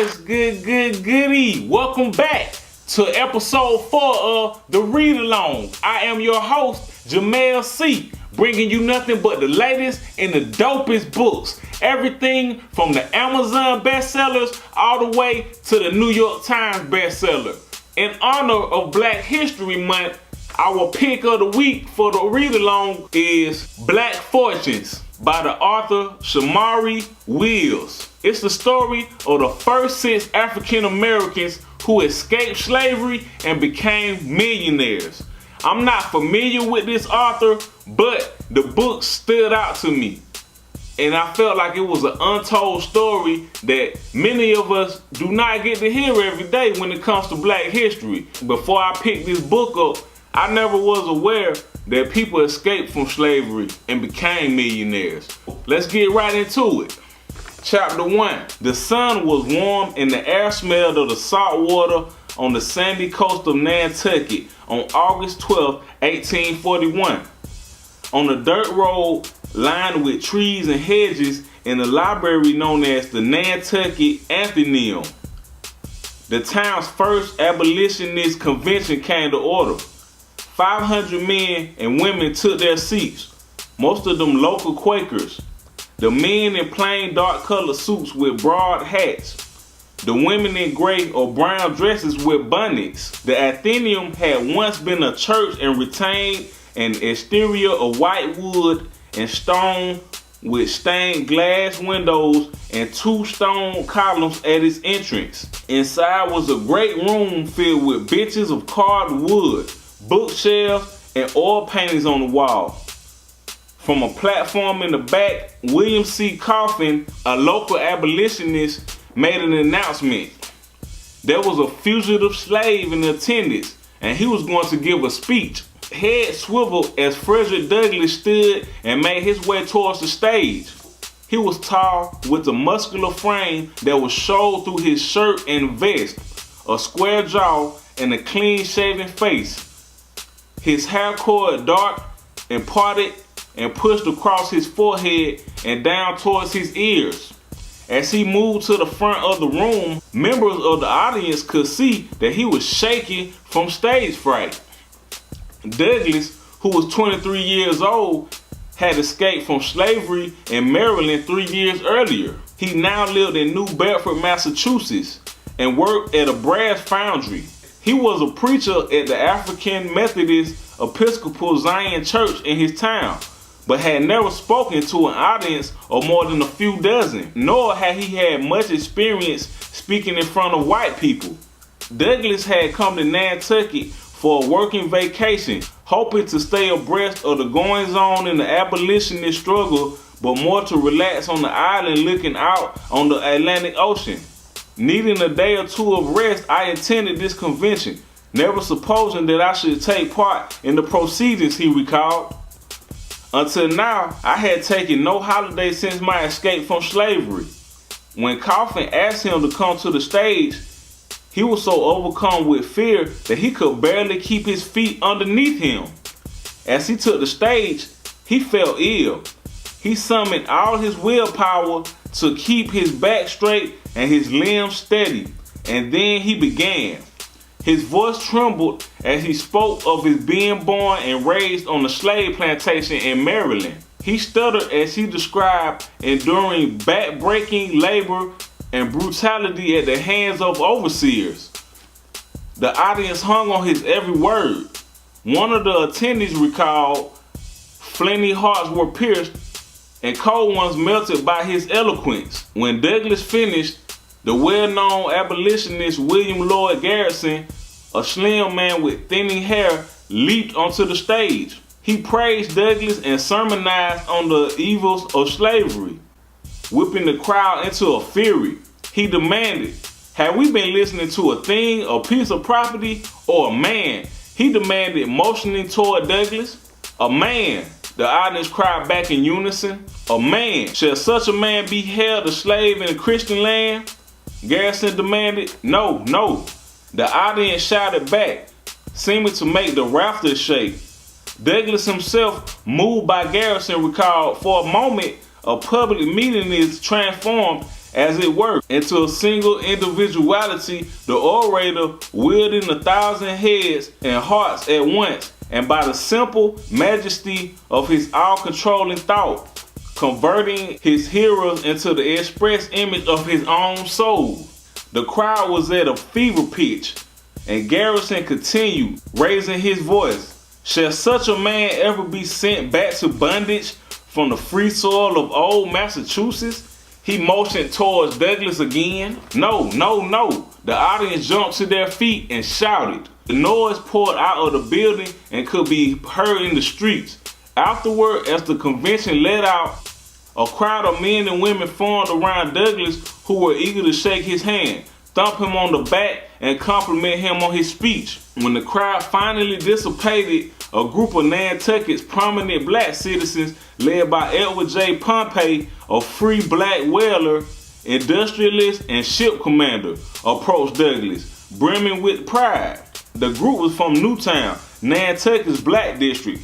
What's goody? Welcome back to episode 4 of The Read Along. I am your host, Jamel C, bringing you nothing but the latest and the dopest books. Everything from the Amazon bestsellers all the way to the New York Times bestseller. In honor of Black History Month, our pick of the week for the read along is Black Fortunes by the author Shormari Wills. It's the story of the first 6 African Americans who escaped slavery and became millionaires. I'm not familiar with this author, but the book stood out to me. And I felt like it was an untold story that many of us do not get to hear every day when it comes to Black history. Before I picked this book up, I never was aware that people escaped from slavery and became millionaires. Let's get right into it. Chapter 1. The sun was warm and the air smelled of the salt water on the sandy coast of Nantucket on August 12, 1841. On the dirt road lined with trees and hedges in the library known as the Nantucket Athenaeum, the town's first abolitionist convention came to order. 500 men and women took their seats, most of them local Quakers. The men in plain dark-colored suits with broad hats. The women in gray or brown dresses with bonnets. The Athenaeum had once been a church and retained an exterior of white wood and stone with stained glass windows and 2 stone columns at its entrance. Inside was a great room filled with benches of carved wood, bookshelves, and oil paintings on the wall. From a platform in the back, William C. Coffin, a local abolitionist, made an announcement. There was a fugitive slave in attendance, and he was going to give a speech. Head swiveled as Frederick Douglass stood and made his way towards the stage. He was tall, with a muscular frame that was showed through his shirt and vest, a square jaw, and a clean-shaven face. His hair coiled dark and parted and pushed across his forehead and down towards his ears. As he moved to the front of the room, members of the audience could see that he was shaking from stage fright. Douglass, who was 23 years old, had escaped from slavery in Maryland 3 years earlier. He now lived in New Bedford, Massachusetts, and worked at a brass foundry. He was a preacher at the African Methodist Episcopal Zion Church in his town, but had never spoken to an audience of more than a few dozen, nor had he had much experience speaking in front of white people. Douglass had come to Nantucket for a working vacation, hoping to stay abreast of the goings-on in the abolitionist struggle, but more to relax on the island looking out on the Atlantic Ocean. Needing a day or two of rest, I attended this convention, never supposing that I should take part in the proceedings, he recalled. Until now, I had taken no holiday since my escape from slavery. When Coffin asked him to come to the stage, he was so overcome with fear that he could barely keep his feet underneath him. As he took the stage, he felt ill. He summoned all his willpower to keep his back straight and his limbs steady, and then he began. His voice trembled as he spoke of his being born and raised on a slave plantation in Maryland. He stuttered as he described enduring back-breaking labor and brutality at the hands of overseers. The audience hung on his every word. One of the attendees recalled, "Flinty hearts were pierced and cold ones melted by his eloquence." When Douglass finished, the well-known abolitionist William Lloyd Garrison, a slim man with thinning hair, leaped onto the stage. He praised Douglass and sermonized on the evils of slavery, whipping the crowd into a fury. He demanded, "Have we been listening to a thing, a piece of property, or a man?" He demanded, motioning toward Douglass. "A man," the audience cried back in unison. "A man. Shall such a man be held a slave in a Christian land?" Garrison demanded. "No, no." The audience shouted back, seeming to make the rafters shake. Douglass himself, moved by Garrison, recalled, "For a moment, a public meeting is transformed as it worked into a single individuality, the orator wielding 1,000 heads and hearts at once, and by the simple majesty of his all-controlling thought, converting his hearers into the express image of his own soul. The crowd was at a fever pitch, and Garrison continued, raising his voice. Shall such a man ever be sent back to bondage from the free soil of old Massachusetts? He motioned towards Douglas again. No, no, no. The audience jumped to their feet and shouted. The noise poured out of the building and could be heard in the streets. Afterward, as the convention let out, a crowd of men and women formed around Douglas who were eager to shake his hand, thump him on the back, and compliment him on his speech. When the crowd finally dissipated, a group of Nantucket's prominent black citizens, led by Edward J. Pompey, a free black whaler, industrialist, and ship commander, approached Douglas, brimming with pride. The group was from Newtown, Nantucket's black district,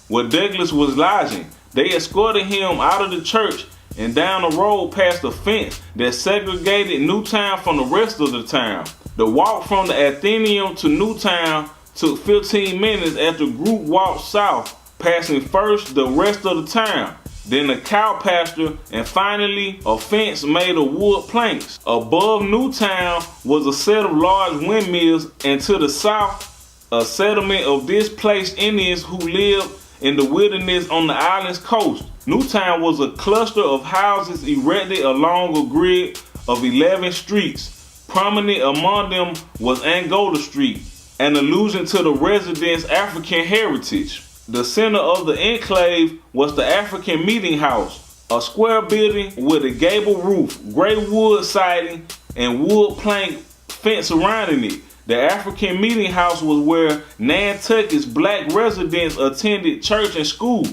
where Douglas was lodging. They escorted him out of the church and down the road past a fence that segregated Newtown from the rest of the town. The walk from the Athenaeum to Newtown took 15 minutes as the group walked south, passing first the rest of the town, then a cow pasture, and finally a fence made of wood planks. Above Newtown was a set of large windmills, and to the south, a settlement of displaced Indians who lived in the wilderness on the island's coast. Newtown was a cluster of houses erected along a grid of 11 streets. Prominent among them was Angola Street, an allusion to the residents' African heritage. The center of the enclave was the African Meeting House, a square building with a gable roof, gray wood siding, and wood plank fence surrounding it. The African Meeting House was where Nantucket's black residents attended church and school,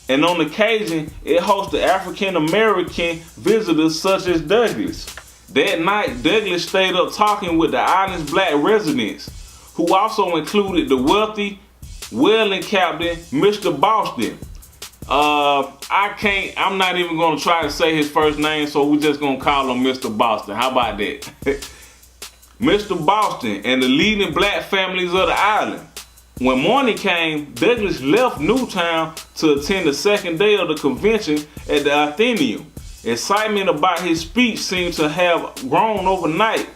and on occasion it hosted African American visitors such as Douglas. That night, Douglas stayed up talking with the island's black residents, who also included the wealthy whaling captain, Mr. Boston. I'm not even going to try to say his first name, so we're just going to call him Mr. Boston. How about that? Mr. Boston and the leading black families of the island. When morning came, Douglas left Newtown to attend the second day of the convention at the Athenaeum. Excitement about his speech seemed to have grown overnight,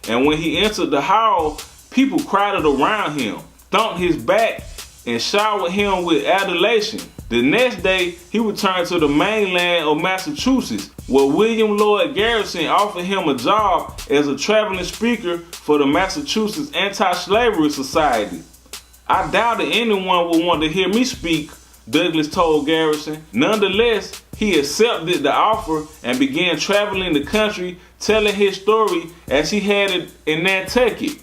and when he entered the hall, people crowded around him, thumped his back, and showered him with adulation. The next day, he returned to the mainland of Massachusetts, where William Lloyd Garrison offered him a job as a traveling speaker for the Massachusetts Anti-Slavery Society. I doubted anyone would want to hear me speak, Douglas told Garrison. Nonetheless, he accepted the offer and began traveling the country, telling his story as he had it in Nantucket.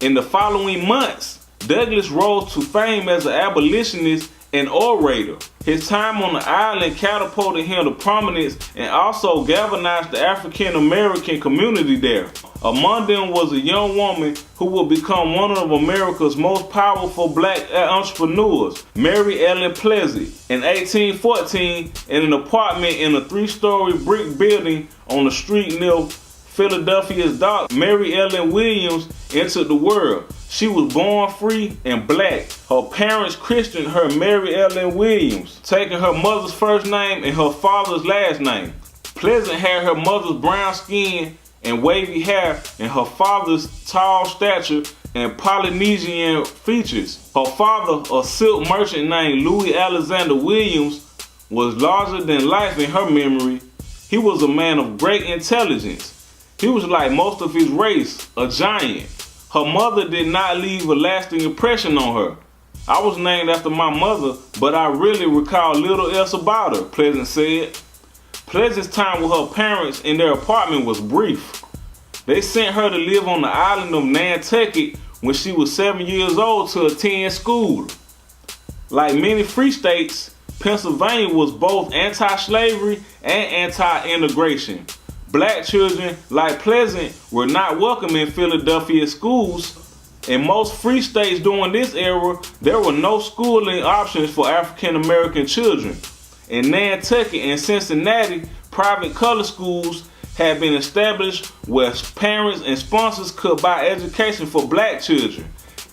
In the following months, Douglas rose to fame as an abolitionist and orator. His time on the island catapulted him to prominence and also galvanized the African American community there. Among them was a young woman who would become one of America's most powerful black entrepreneurs, Mary Ellen Pleasant. In 1814, in an apartment in a 3-story brick building on the street near Philadelphia's dock, Mary Ellen Williams entered the world. She was born free and black. Her parents christened her Mary Ellen Williams, taking her mother's first name and her father's last name. Pleasant had her mother's brown skin and wavy hair and her father's tall stature and Polynesian features. Her father, a silk merchant named Louis Alexander Williams, was larger than life in her memory. He was a man of great intelligence. He was like most of his race, a giant. Her mother did not leave a lasting impression on her. I was named after my mother, but I really recall little else about her, Pleasant said. Pleasant's time with her parents in their apartment was brief. They sent her to live on the island of Nantucket when she was 7 years old to attend school. Like many free states, Pennsylvania was both anti-slavery and anti-integration. Black children, like Pleasant, were not welcome in Philadelphia schools. In most free states during this era, there were no schooling options for African American children. In Nantucket and Cincinnati, private color schools had been established where parents and sponsors could buy education for black children.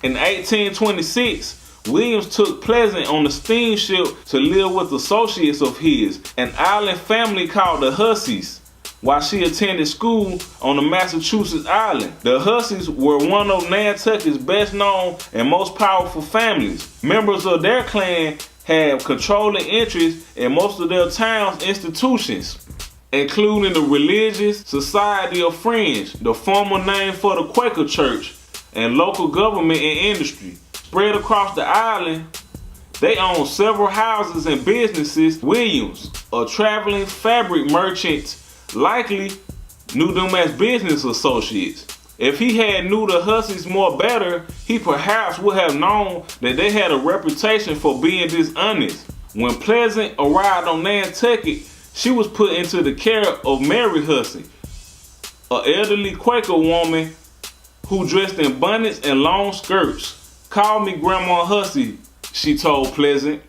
In 1826, Williams took Pleasant on a steamship to live with associates of his, an island family called the Hussies, while she attended school on the Massachusetts island. The Hussies were one of Nantucket's best known and most powerful families. Members of their clan had controlling interest in most of their town's institutions, including the Religious Society of Friends, the former name for the Quaker Church, and local government and industry. Spread across the island, they owned several houses and businesses. Williams, a traveling fabric merchant, likely knew them as business associates. If he had knew the Hussies more better, he perhaps would have known that they had a reputation for being dishonest. When Pleasant arrived on Nantucket, she was put into the care of Mary Hussey, an elderly Quaker woman who dressed in bonnets and long skirts. "Call me Grandma Hussey," she told Pleasant.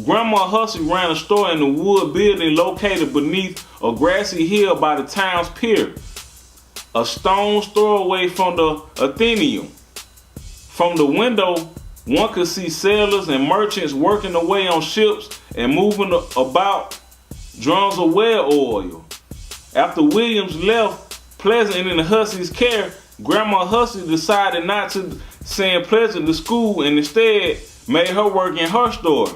Grandma Hussey ran a store in the wood building located beneath a grassy hill by the town's pier, a stone's throw away from the Athenaeum. From the window, one could see sailors and merchants working away on ships and moving about drums of whale oil. After Williams left Pleasant in the Hussey's care, Grandma Hussey decided not to send Pleasant to school and instead made her work in her store.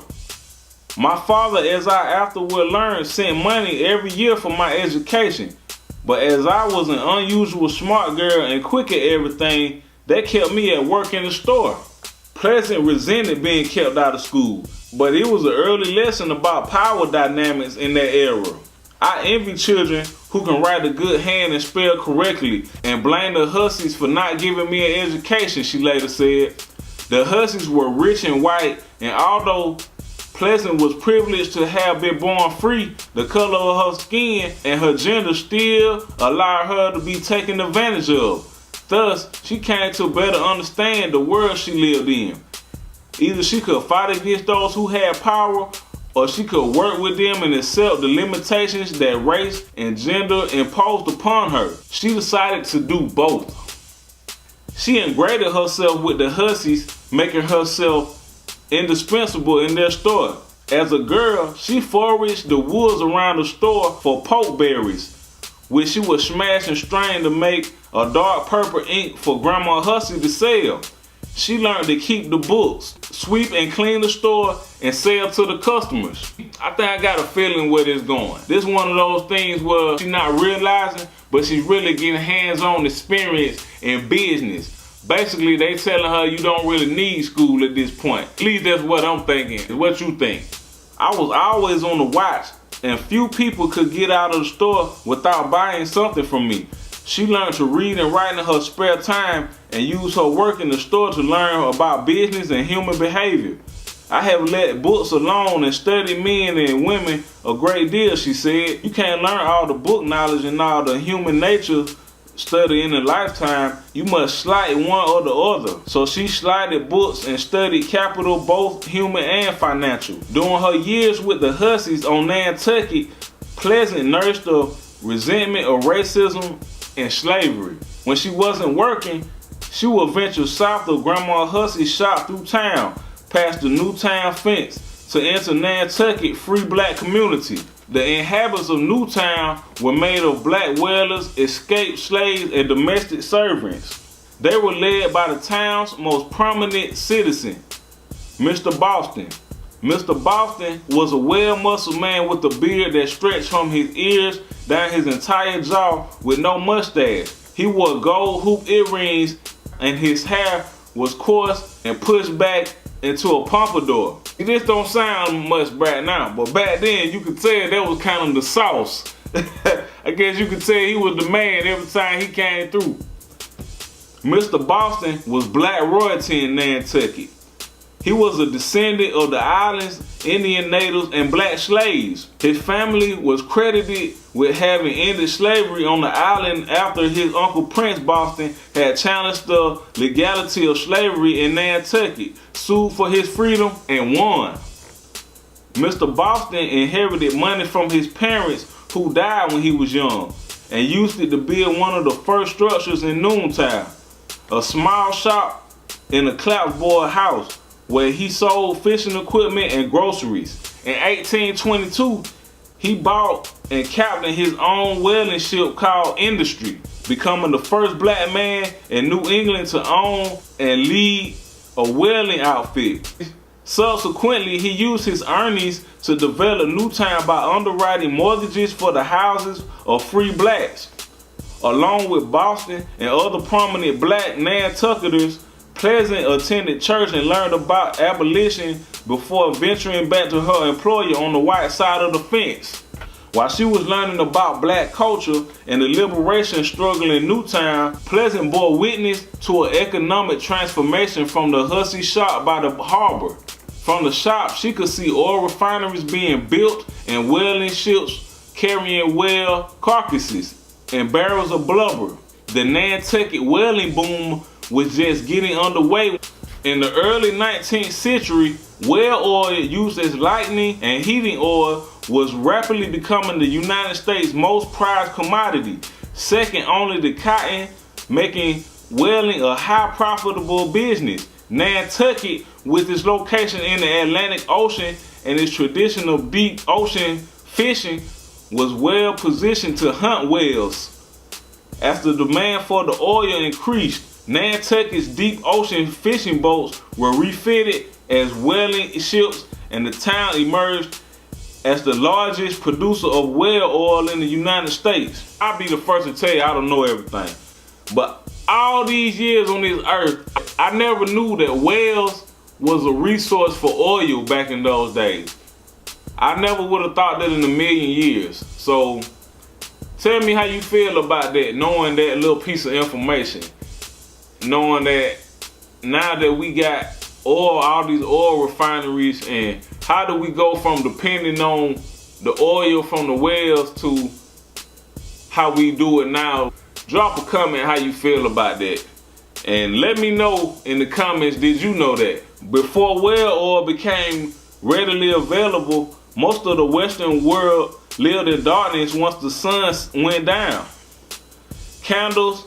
"My father, as I afterward learned, sent money every year for my education. But as I was an unusual smart girl and quick at everything, they kept me at work in the store." Pleasant resented being kept out of school, but it was an early lesson about power dynamics in that era. "I envy children who can write a good hand and spell correctly, and blame the Hussies for not giving me an education," she later said. The Hussies were rich and white, and although Pleasant was privileged to have been born free, the color of her skin and her gender still allowed her to be taken advantage of. Thus, she came to better understand the world she lived in. Either she could fight against those who had power, or she could work with them and accept the limitations that race and gender imposed upon her. She decided to do both. She integrated herself with the Hussies, making herself indispensable in their store. As a girl, she foraged the woods around the store for pokeberries, which she would smash and strain to make a dark purple ink for Grandma Hussey to sell. She learned to keep the books, sweep and clean the store, and sell to the customers. I think I got a feeling where this is going. This is one of those things where she's not realizing, but she's really getting hands-on experience in business. Basically, they telling her you don't really need school at this point. At least that's what I'm thinking. What you think? I was always on the watch, and few people could get out of the store without buying something from me. She learned to read and write in her spare time and use her work in the store to learn about business and human behavior. "I have let books alone and studied men and women a great deal," she said. "You can't learn all the book knowledge and all the human nature study in a lifetime. You must slight one or the other." So she slighted books and studied capital, both human and financial. During her years with the Hussies on Nantucket, Pleasant nursed the resentment of racism and slavery. When she wasn't working, she would venture south of Grandma Hussey's shop through town, past the Newtown fence, to enter Nantucket free black community. The inhabitants of Newtown were made of black whalers, escaped slaves, and domestic servants. They were led by the town's most prominent citizen, Mr. Boston. Mr. Boston was a well-muscled man with a beard that stretched from his ears down his entire jaw with no mustache. He wore gold hoop earrings and his hair was coarse and pushed back into a pompadour. This don't sound much right now, but back then you could tell that was kind of the sauce. I guess you could tell he was the man every time he came through. Mr. Boston was black royalty in Nantucket. He was a descendant of the island's Indian natives and black slaves. His family was credited with having ended slavery on the island after his uncle Prince Boston had challenged the legality of slavery in Nantucket, sued for his freedom, and won. Mr. Boston inherited money from his parents who died when he was young. and used it to build one of the first structures in Noontime, a small shop in a clapboard house where he sold fishing equipment and groceries. In 1822, he bought and captained his own whaling ship called Industry, becoming the first black man in New England to own and lead a whaling outfit. Subsequently, he used his earnings to develop Newtown by underwriting mortgages for the houses of free blacks. Along with Boston and other prominent black Nantucketers, Pleasant attended church and learned about abolition before venturing back to her employer on the white side of the fence. While she was learning about black culture and the liberation struggle in Newtown, Pleasant bore witness to an economic transformation from the hussy shop by the harbor. From the shop, she could see oil refineries being built and whaling ships carrying whale carcasses and barrels of blubber. The Nantucket whaling boom was just getting underway. In the early 19th century, whale oil used as lighting and heating oil was rapidly becoming the United States' most prized commodity, second only to cotton, making whaling a high profitable business. Nantucket, with its location in the Atlantic Ocean and its tradition of deep ocean fishing, was well positioned to hunt whales. As the demand for the oil increased, Nantucket's deep ocean fishing boats were refitted as whaling ships, and the town emerged as the largest producer of whale oil in the United States. I'll be the first to tell you I don't know everything, but all these years on this earth, I never knew that whales was a resource for oil back in those days. I never would have thought that in a million years. So tell me how you feel about that, knowing that little piece of information. Knowing that now that we got oil, all these oil refineries, and how do we go from depending on the oil from the whales to how we do it now? Drop a comment how you feel about that. And let me know in the comments, did you know that? Before whale oil became readily available, most of the Western world lived in darkness once the sun went down. Candles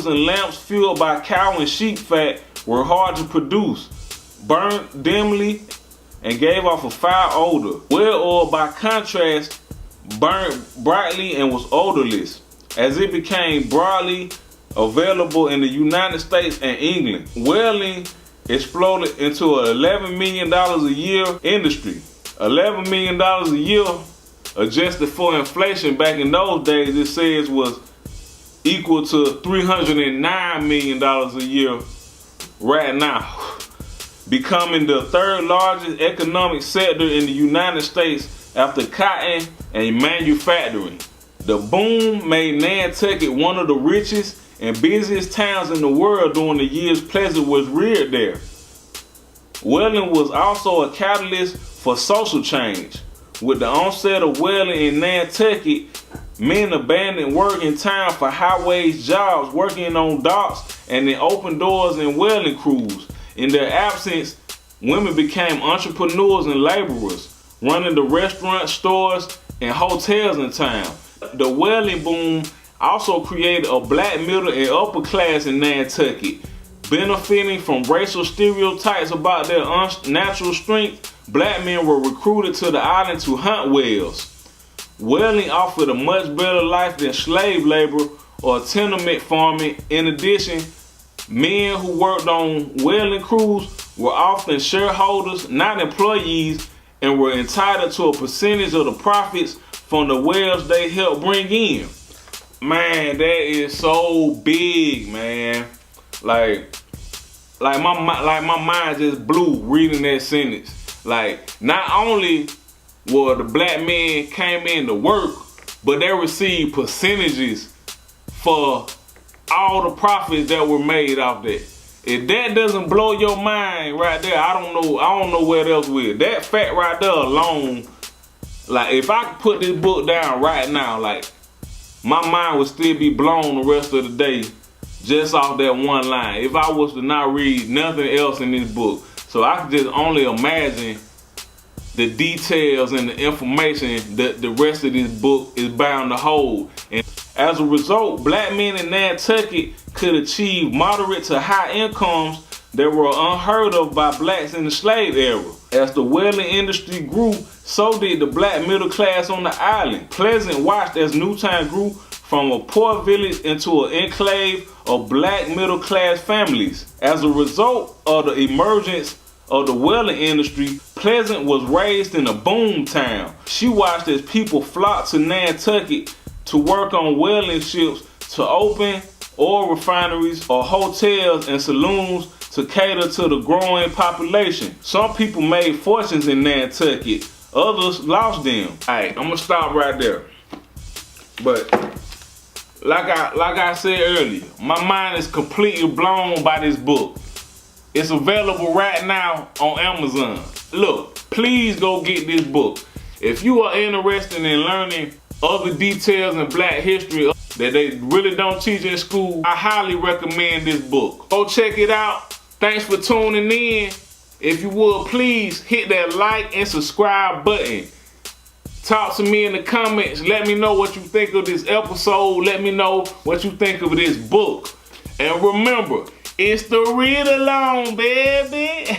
and lamps fueled by cow and sheep fat were hard to produce, burned dimly, and gave off a foul odor. Whale oil, by contrast, burned brightly and was odorless, as it became broadly available in the United States and England. Whaling exploded into an $11 million a year industry. $11 million a year, adjusted for inflation back in those days, it says was equal to $309 million a year right now, becoming the third largest economic sector in the United States after cotton and manufacturing. The boom made Nantucket one of the richest and busiest towns in the world during the years Pleasant was reared there. Whaling was also a catalyst for social change. With the onset of whaling in Nantucket, men abandoned work in town for high-wage jobs, working on docks and in open doors and whaling crews. In their absence, women became entrepreneurs and laborers, running the restaurants, stores, and hotels in town. The whaling boom also created a black middle and upper class in Nantucket. Benefiting from racial stereotypes about their unnatural strength, black men were recruited to the island to hunt whales. Whaling offered a much better life than slave labor or tenement farming. In addition, men who worked on whaling crews were often shareholders, not employees, and were entitled to a percentage of the profits from the whales they helped bring in. Man, that is so big, man. Like my mind just blew reading that sentence. Like, not only were the black men came in to work, but they received percentages for all the profits that were made off that. If that doesn't blow your mind right there, I don't know what else will. That fact right there alone, like, if I could put this book down right now, like, my mind would still be blown the rest of the day just off that one line, if I was to not read nothing else in this book. So I can just only imagine the details and the information that the rest of this book is bound to hold. And As a result, black men in Nantucket could achieve moderate to high incomes that were unheard of by blacks in the slave era. As the whaling industry grew, so did the black middle class on the island. Pleasant watched as Newtown grew from a poor village into an enclave of black middle class families. As a result of the emergence of the whaling industry, Pleasant was raised in a boom town. She watched as people flocked to Nantucket to work on whaling ships to open oil refineries or hotels and saloons to cater to the growing population. Some people made fortunes in Nantucket, others lost them. Alright, I'm gonna stop right there. But like I said earlier, my mind is completely blown by this book. It's available right now on Amazon. Look, please go get this book. If you are interested in learning other details in black history that they really don't teach in school, I highly recommend this book. Go check it out. Thanks for tuning in. If you would, please hit that like and subscribe button. Talk to me in the comments. Let me know what you think of this episode. Let me know what you think of this book. And remember, it's the read along, baby.